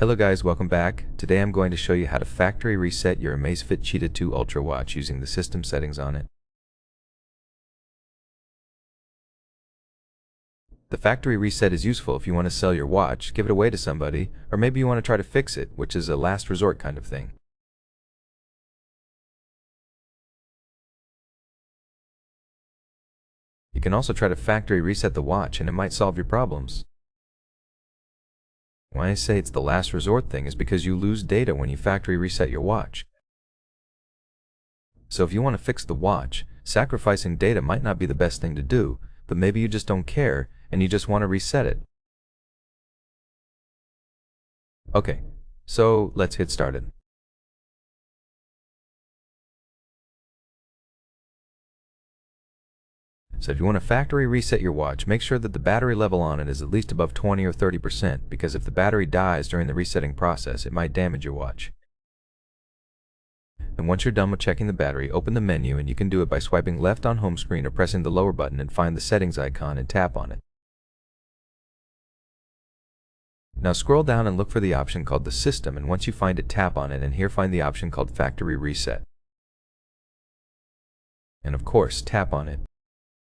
Hello guys, welcome back. Today I'm going to show you how to factory reset your AMAZFIT Cheetah 2 Ultra watch using the system settings on it. The factory reset is useful if you want to sell your watch, give it away to somebody, or maybe you want to try to fix it, which is a last resort kind of thing. You can also try to factory reset the watch and it might solve your problems. Why I say it's the last resort thing is because you lose data when you factory reset your watch. So if you want to fix the watch, sacrificing data might not be the best thing to do, but maybe you just don't care and you just want to reset it. Okay, so let's get started. So if you want to factory reset your watch, make sure that the battery level on it is at least above 20 or 30%, because if the battery dies during the resetting process, it might damage your watch. And once you're done with checking the battery, open the menu, and you can do it by swiping left on home screen or pressing the lower button and find the settings icon and tap on it. Now scroll down and look for the option called the system, and once you find it, tap on it, and here find the option called factory reset. And of course, tap on it.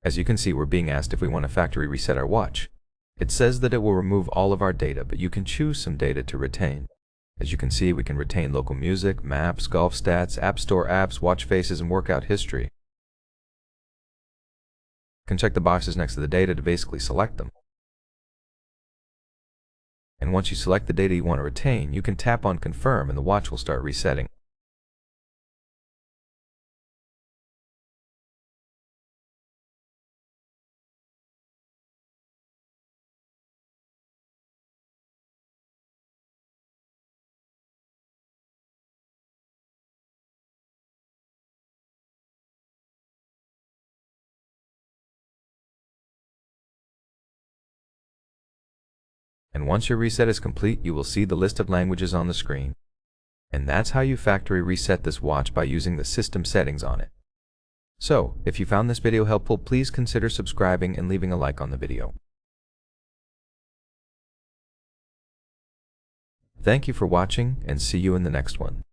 As you can see, we're being asked if we want to factory reset our watch. It says that it will remove all of our data, but you can choose some data to retain. As you can see, we can retain local music, maps, golf stats, App Store apps, watch faces, and workout history. You can check the boxes next to the data to basically select them. And once you select the data you want to retain, you can tap on confirm and the watch will start resetting. And once your reset is complete, you will see the list of languages on the screen. And that's how you factory reset this watch by using the system settings on it. So, if you found this video helpful, please consider subscribing and leaving a like on the video. Thank you for watching, and see you in the next one.